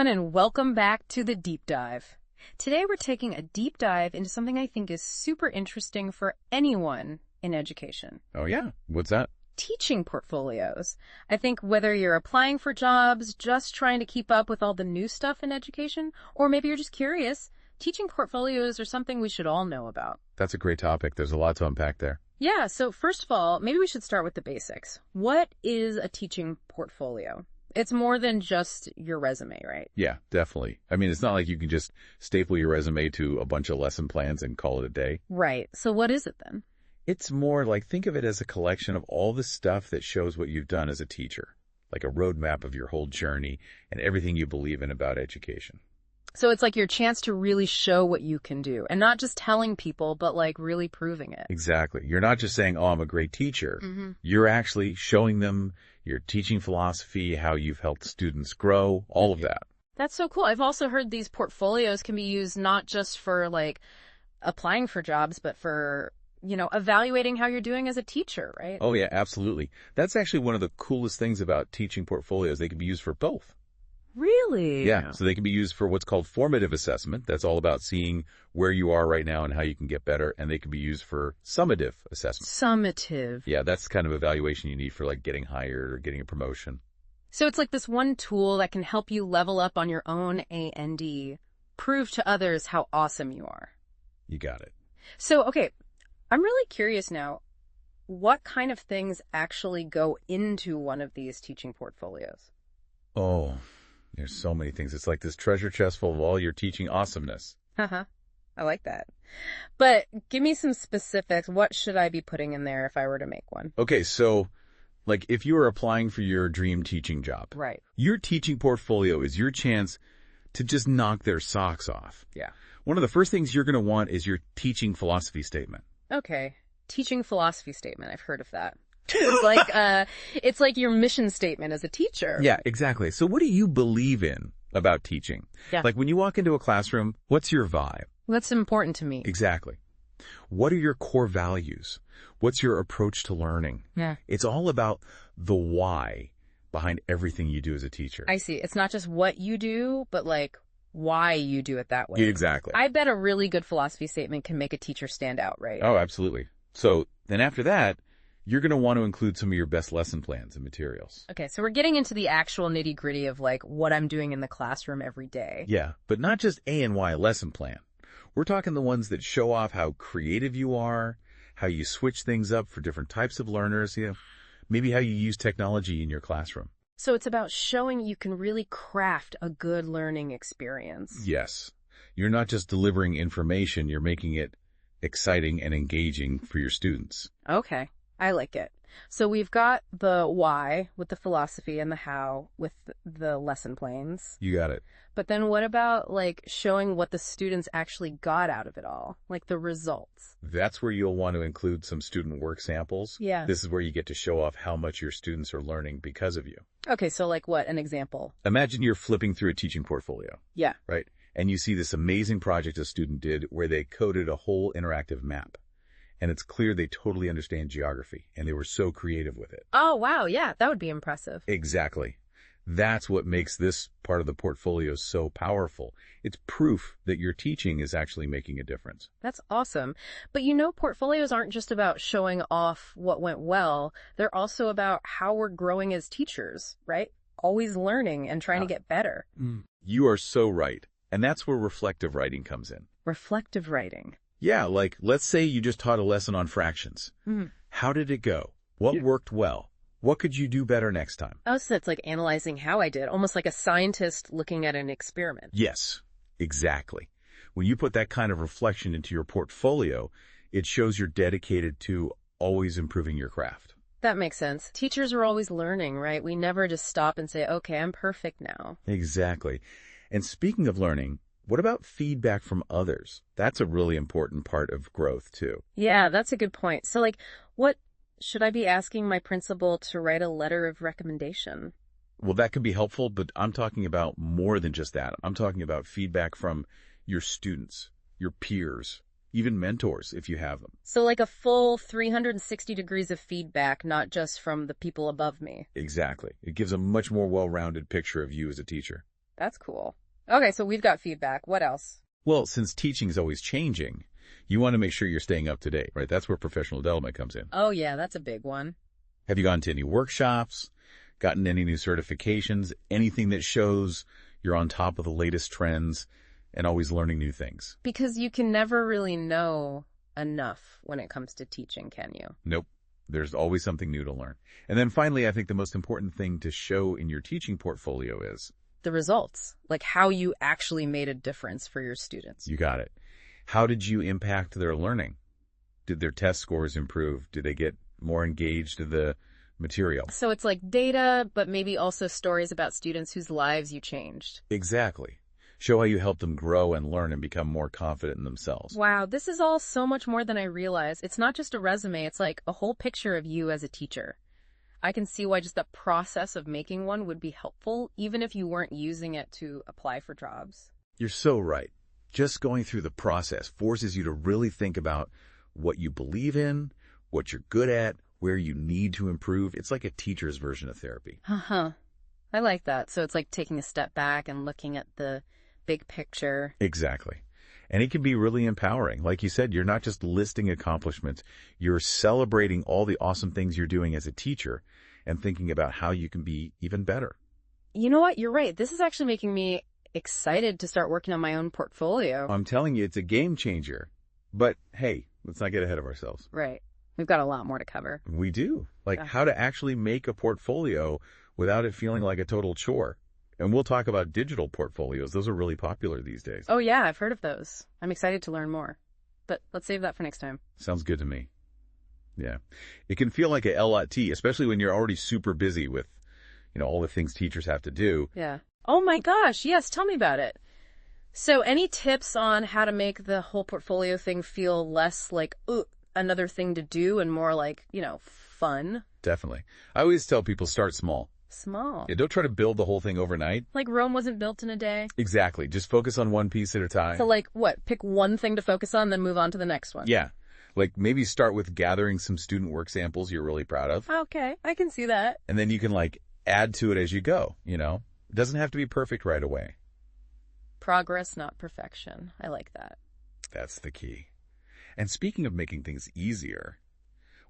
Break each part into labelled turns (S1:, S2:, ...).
S1: everyone, and welcome back to the Deep Dive. Today we're taking a deep dive into something I think is super interesting for anyone in education.
S2: Oh yeah? What's that?
S1: Teaching portfolios. I think whether you're applying for jobs, just trying to keep up with all the new stuff in education, or maybe you're just curious, teaching portfolios are something we should all know about.
S2: That's a great topic. There's a lot to unpack there.
S1: Yeah, so first of all, maybe we should start with the basics. What is a teaching portfolio? It's more than just your resume, right?
S2: Yeah, definitely. I mean, it's not like you can just staple your resume to a bunch of lesson plans and call it a day.
S1: Right. So what is it then?
S2: It's more like, think of it as a collection of all the stuff that shows what you've done as a teacher, like a roadmap of your whole journey and everything you believe in about education.
S1: So it's like your chance to really show what you can do, and not just telling people, but like really proving it.
S2: Exactly. You're not just saying, oh, I'm a great teacher.
S1: Mm-hmm.
S2: You're actually showing them your teaching philosophy, how you've helped students grow, all of that.
S1: That's so cool. I've also heard these portfolios can be used not just for like applying for jobs, but for, evaluating how you're doing as a teacher, right?
S2: Oh yeah, absolutely. That's actually one of the coolest things about teaching portfolios. They can be used for both.
S1: Really?
S2: Yeah, so they can be used for what's called formative assessment. That's all about seeing where you are right now and how you can get better. And they can be used for summative assessment.
S1: Summative.
S2: Yeah, that's kind of evaluation you need for like getting hired or getting a promotion.
S1: So it's like this one tool that can help you level up on your own A&D, prove to others how awesome you are.
S2: You got it.
S1: So, okay, I'm really curious now, what kind of things actually go into one of these teaching portfolios?
S2: Oh, there's so many things. It's like this treasure chest full of all your teaching awesomeness.
S1: Uh-huh. I like that. But give me some specifics. What should I be putting in there if I were to make one?
S2: Okay, so like if you were applying for your dream teaching job,
S1: Right.
S2: Your teaching portfolio is your chance to just knock their socks off.
S1: Yeah.
S2: One of the first things you're going to want is your teaching philosophy statement.
S1: Okay. Teaching philosophy statement. I've heard of that. It's like your mission statement as a teacher.
S2: Yeah, exactly. So what do you believe in about teaching?
S1: Yeah.
S2: Like when you walk into a classroom, what's your vibe?
S1: That's important to me.
S2: Exactly. What are your core values? What's your approach to learning?
S1: Yeah.
S2: It's all about the why behind everything you do as a teacher.
S1: I see. It's not just what you do, but like why you do it that way.
S2: Exactly.
S1: I bet a really good philosophy statement can make a teacher stand out, right?
S2: Oh, absolutely. So then after that, you're going to want to include some of your best lesson plans and materials.
S1: Okay, so we're getting into the actual nitty-gritty of like what I'm doing in the classroom every day.
S2: Yeah, but not just A and Y lesson plan. We're talking the ones that show off how creative you are, how you switch things up for different types of learners, maybe how you use technology in your classroom.
S1: So it's about showing you can really craft a good learning experience.
S2: Yes. You're not just delivering information, you're making it exciting and engaging for your students.
S1: Okay, I like it. So we've got the why with the philosophy and the how with the lesson plans.
S2: You got it.
S1: But then what about like showing what the students actually got out of it all, like the results?
S2: That's where you'll want to include some student work samples.
S1: Yeah.
S2: This is where you get to show off how much your students are learning because of you.
S1: Okay, so like what? An example?
S2: Imagine you're flipping through a teaching portfolio.
S1: Yeah.
S2: Right? And you see this amazing project a student did where they coded a whole interactive map. And it's clear they totally understand geography, and they were so creative with it.
S1: Oh, wow. Yeah, that would be impressive.
S2: Exactly. That's what makes this part of the portfolio so powerful. It's proof that your teaching is actually making a difference.
S1: That's awesome. But portfolios aren't just about showing off what went well. They're also about how we're growing as teachers, right? Always learning and trying to get better.
S2: You are so right. And that's where reflective writing comes in.
S1: Reflective writing.
S2: Yeah, like let's say you just taught a lesson on fractions. How did it go? What worked well? What could you do better next time?
S1: Oh, so it's like analyzing how I did, almost like a scientist looking at an experiment.
S2: Yes, exactly. When you put that kind of reflection into your portfolio, it shows you're dedicated to always improving your craft.
S1: That makes sense. Teachers are always learning, right? We never just stop and say, okay, I'm perfect now.
S2: Exactly. And speaking of learning, what about feedback from others? That's a really important part of growth, too.
S1: Yeah, that's a good point. So, like, what should I be asking my principal to write a letter of recommendation?
S2: Well, that could be helpful, but I'm talking about more than just that. I'm talking about feedback from your students, your peers, even mentors, if you have them.
S1: So like a full 360 degrees of feedback, not just from the people above me.
S2: Exactly. It gives a much more well-rounded picture of you as a teacher.
S1: That's cool. Okay, so we've got feedback. What else?
S2: Well, since teaching is always changing, you want to make sure you're staying up to date, right? That's where professional development comes in.
S1: Oh, yeah, that's a big one.
S2: Have you gone to any workshops, gotten any new certifications, anything that shows you're on top of the latest trends and always learning new things?
S1: Because you can never really know enough when it comes to teaching, can you?
S2: Nope. There's always something new to learn. And then finally, I think the most important thing to show in your teaching portfolio is
S1: The results, like how you actually made a difference for your students.
S2: you got it. How did you impact their learning? Did their test scores improve? Did they get more engaged in the material?
S1: So it's like data, but maybe also stories about students whose lives you changed.
S2: Exactly. Show how you helped them grow and learn and become more confident in themselves.
S1: Wow, this is all so much more than I realized. It's not just a resume, it's like a whole picture of you as a teacher. I can see why just the process of making one would be helpful, even if you weren't using it to apply for jobs.
S2: You're so right. Just going through the process forces you to really think about what you believe in, what you're good at, where you need to improve. It's like a teacher's version of therapy.
S1: Uh-huh. I like that. So it's like taking a step back and looking at the big picture.
S2: Exactly. And it can be really empowering. Like you said, you're not just listing accomplishments. You're celebrating all the awesome things you're doing as a teacher and thinking about how you can be even better.
S1: You know what? You're right. This is actually making me excited to start working on my own portfolio.
S2: I'm telling you, it's a game changer. But hey, let's not get ahead of ourselves.
S1: Right. We've got a lot more to cover.
S2: We do. Like how to actually make a portfolio without it feeling like a total chore. And we'll talk about digital portfolios. Those are really popular these days.
S1: Oh, yeah, I've heard of those. I'm excited to learn more. But let's save that for next time.
S2: Sounds good to me. Yeah. It can feel like a L.T., especially when you're already super busy with, all the things teachers have to do.
S1: Yeah. Oh my gosh, yes, tell me about it. So any tips on how to make the whole portfolio thing feel less like another thing to do and more like, fun?
S2: Definitely. I always tell people start small.
S1: Small.
S2: Yeah, don't try to build the whole thing overnight.
S1: Like Rome wasn't built in a day?
S2: Exactly. Just focus on one piece at a time.
S1: So like what? Pick one thing to focus on, then move on to the next one?
S2: Yeah. Like maybe start with gathering some student work samples you're really proud of.
S1: Okay, I can see that.
S2: And then you can add to it as you go, It doesn't have to be perfect right away.
S1: Progress, not perfection. I like that.
S2: That's the key. And speaking of making things easier,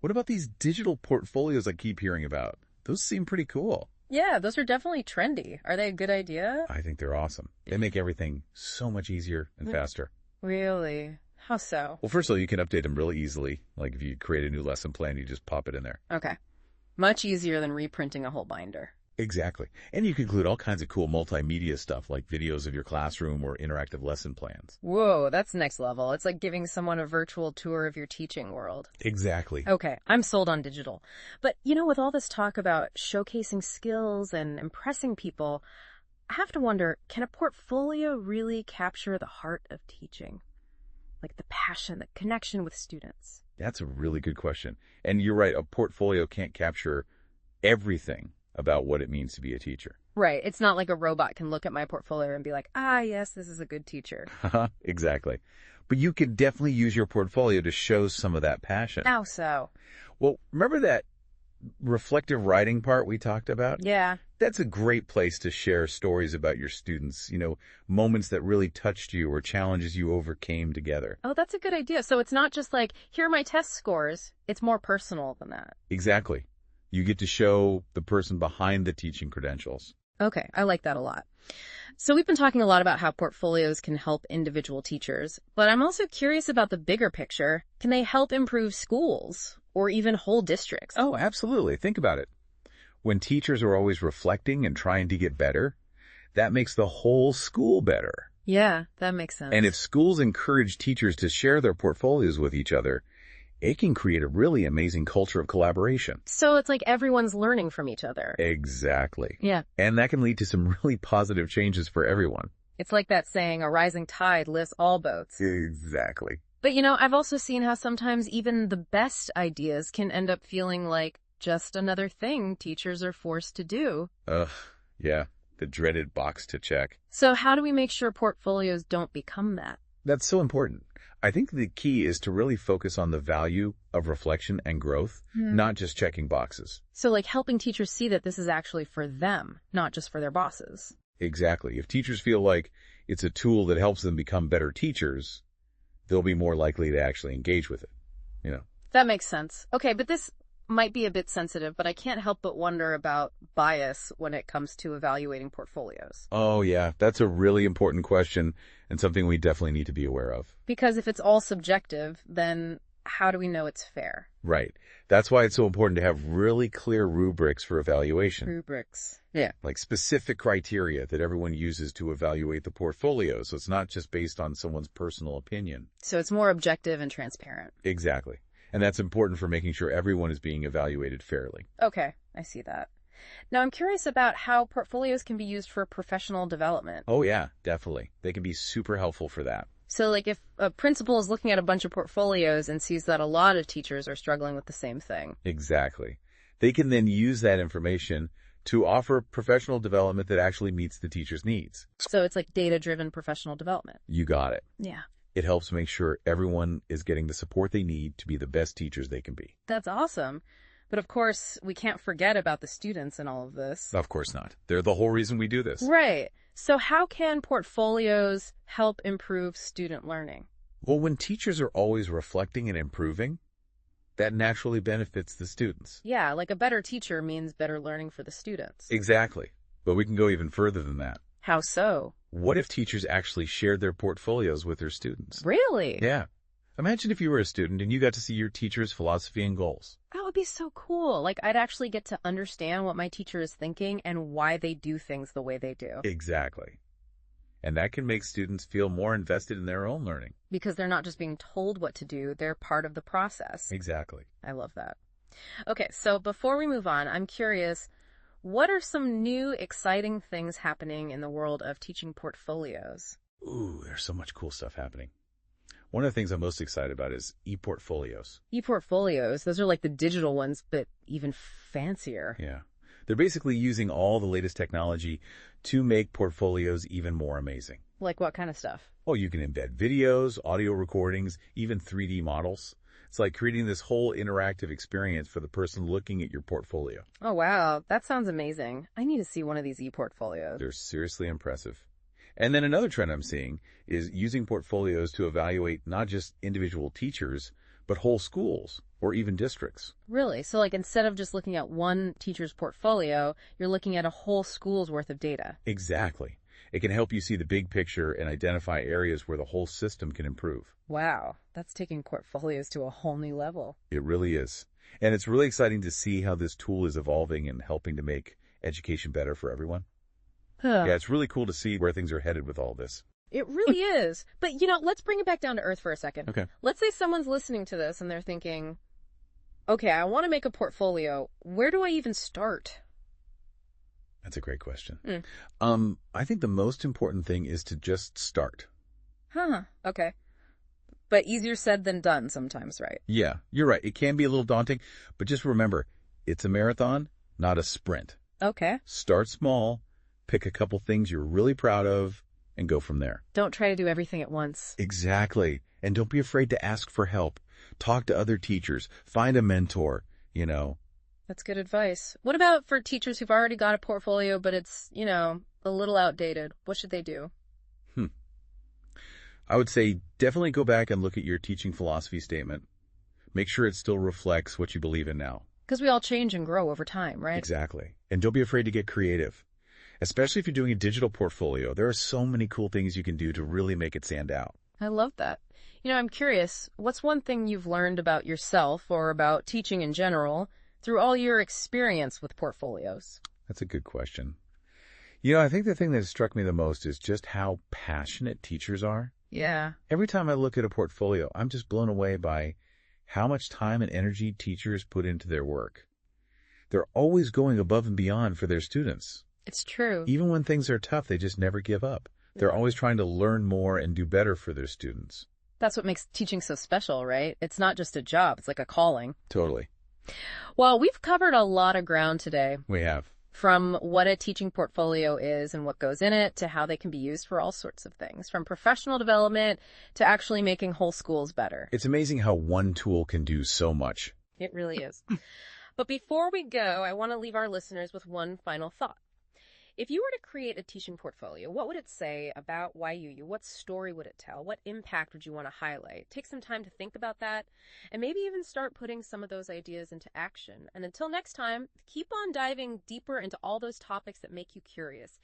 S2: what about these digital portfolios I keep hearing about? Those seem pretty cool.
S1: Yeah, those are definitely trendy. Are they a good idea?
S2: I think they're awesome. They make everything so much easier and faster.
S1: Really? How so?
S2: Well, first of all, you can update them really easily. Like if you create a new lesson plan, you just pop it in there.
S1: Okay. Much easier than reprinting a whole binder.
S2: Exactly. And you can include all kinds of cool multimedia stuff like videos of your classroom or interactive lesson plans.
S1: Whoa, that's next level. It's like giving someone a virtual tour of your teaching world.
S2: Exactly.
S1: Okay, I'm sold on digital. But, with all this talk about showcasing skills and impressing people, I have to wonder, can a portfolio really capture the heart of teaching? Like the passion, the connection with students?
S2: That's a really good question. And you're right, a portfolio can't capture everything about what it means to be a teacher.
S1: Right. It's not like a robot can look at my portfolio and be like, yes, this is a good teacher.
S2: Exactly. But you can definitely use your portfolio to show some of that passion.
S1: How so?
S2: Well, remember that reflective writing part we talked about?
S1: Yeah.
S2: That's a great place to share stories about your students, moments that really touched you or challenges you overcame together.
S1: Oh, that's a good idea. So it's not just like, here are my test scores. It's more personal than that.
S2: Exactly. You get to show the person behind the teaching credentials.
S1: Okay, I like that a lot. So we've been talking a lot about how portfolios can help individual teachers, but I'm also curious about the bigger picture. Can they help improve schools or even whole districts?
S2: Oh, absolutely. Think about it. When teachers are always reflecting and trying to get better, that makes the whole school better.
S1: Yeah, that makes sense.
S2: And if schools encourage teachers to share their portfolios with each other, it can create a really amazing culture of collaboration.
S1: So it's like everyone's learning from each other.
S2: Exactly.
S1: Yeah.
S2: And that can lead to some really positive changes for everyone.
S1: It's like that saying, a rising tide lifts all boats.
S2: Exactly.
S1: But I've also seen how sometimes even the best ideas can end up feeling like just another thing teachers are forced to do.
S2: Ugh, yeah. The dreaded box to check.
S1: So how do we make sure portfolios don't become that?
S2: That's so important. I think the key is to really focus on the value of reflection and growth, not just checking boxes.
S1: So like helping teachers see that this is actually for them, not just for their bosses.
S2: Exactly. If teachers feel like it's a tool that helps them become better teachers, they'll be more likely to actually engage with it, you know.
S1: That makes sense. Okay, but this might be a bit sensitive, but I can't help but wonder about bias when it comes to evaluating portfolios.
S2: Oh, yeah, that's a really important question and something we definitely need to be aware of.
S1: Because if it's all subjective, then how do we know it's fair?
S2: Right. That's why it's so important to have really clear rubrics for evaluation.
S1: Rubrics. Yeah.
S2: Like specific criteria that everyone uses to evaluate the portfolio, so it's not just based on someone's personal opinion.
S1: So it's more objective and transparent.
S2: Exactly. And that's important for making sure everyone is being evaluated fairly.
S1: Okay, I see that. Now I'm curious about how portfolios can be used for professional development.
S2: Oh, yeah, definitely. They can be super helpful for that.
S1: So like if a principal is looking at a bunch of portfolios and sees that a lot of teachers are struggling with the same thing.
S2: Exactly. They can then use that information to offer professional development that actually meets the teacher's needs.
S1: So it's like data-driven professional development.
S2: You got it.
S1: Yeah.
S2: It helps make sure everyone is getting the support they need to be the best teachers they can be.
S1: That's awesome. But of course, we can't forget about the students in all of this.
S2: Of course not. They're the whole reason we do this.
S1: Right. So how can portfolios help improve student learning?
S2: Well, when teachers are always reflecting and improving, that naturally benefits the students.
S1: Yeah, like a better teacher means better learning for the students.
S2: Exactly. But we can go even further than that.
S1: How so?
S2: What if teachers actually shared their portfolios with their students?
S1: Really?
S2: Yeah. Imagine if you were a student and you got to see your teacher's philosophy and goals.
S1: That would be so cool. Like, I'd actually get to understand what my teacher is thinking and why they do things the way they do.
S2: Exactly. And that can make students feel more invested in their own learning.
S1: Because they're not just being told what to do, they're part of the process.
S2: Exactly.
S1: I love that. Okay, so before we move on, I'm curious, what are some new exciting things happening in the world of teaching portfolios?
S2: Ooh, there's so much cool stuff happening. One of the things I'm most excited about is e-portfolios.
S1: E-portfolios, those are like the digital ones, but even fancier.
S2: Yeah. They're basically using all the latest technology to make portfolios even more amazing.
S1: Like what kind of stuff?
S2: Oh, you can embed videos, audio recordings, even 3D models. It's like creating this whole interactive experience for the person looking at your portfolio.
S1: Oh, wow. That sounds amazing. I need to see one of these e-portfolios.
S2: They're seriously impressive. And then another trend I'm seeing is using portfolios to evaluate not just individual teachers, but whole schools or even districts.
S1: Really? So like instead of just looking at one teacher's portfolio, you're looking at a whole school's worth of data.
S2: Exactly. It can help you see the big picture and identify areas where the whole system can improve.
S1: Wow, that's taking portfolios to a whole new level.
S2: It really is. And it's really exciting to see how this tool is evolving and helping to make education better for everyone. Yeah, it's really cool to see where things are headed with all this.
S1: It really is. But, let's bring it back down to earth for a second.
S2: Okay.
S1: Let's say someone's listening to this and they're thinking, okay, I want to make a portfolio. Where do I even start?
S2: That's a great question. I think the most important thing is to just start.
S1: Okay. But easier said than done sometimes, right?
S2: Yeah, you're right. It can be a little daunting, but just remember, it's a marathon, not a sprint.
S1: Okay.
S2: Start small, pick a couple things you're really proud of, and go from there.
S1: Don't try to do everything at once.
S2: Exactly. And don't be afraid to ask for help. Talk to other teachers. Find a mentor,
S1: That's good advice. What about for teachers who've already got a portfolio, but it's, a little outdated? What should they do?
S2: I would say definitely go back and look at your teaching philosophy statement. Make sure it still reflects what you believe in now.
S1: Because we all change and grow over time, right?
S2: Exactly. And don't be afraid to get creative. Especially if you're doing a digital portfolio, there are so many cool things you can do to really make it stand out.
S1: I love that. I'm curious, what's one thing you've learned about yourself or about teaching in general through all your experience with portfolios?
S2: That's a good question. I think the thing that struck me the most is just how passionate teachers are.
S1: Yeah.
S2: Every time I look at a portfolio, I'm just blown away by how much time and energy teachers put into their work. They're always going above and beyond for their students.
S1: It's true.
S2: Even when things are tough, they just never give up. They're always trying to learn more and do better for their students.
S1: That's what makes teaching so special, right? It's not just a job. It's like a calling.
S2: Totally.
S1: Well, we've covered a lot of ground today.
S2: We have.
S1: From what a teaching portfolio is and what goes in it to how they can be used for all sorts of things, from professional development to actually making whole schools better.
S2: It's amazing how one tool can do so much.
S1: It really is. But before we go, I want to leave our listeners with one final thought. If you were to create a teaching portfolio, what would it say about YUU? What story would it tell? What impact would you want to highlight? Take some time to think about that and maybe even start putting some of those ideas into action. And until next time, keep on diving deeper into all those topics that make you curious.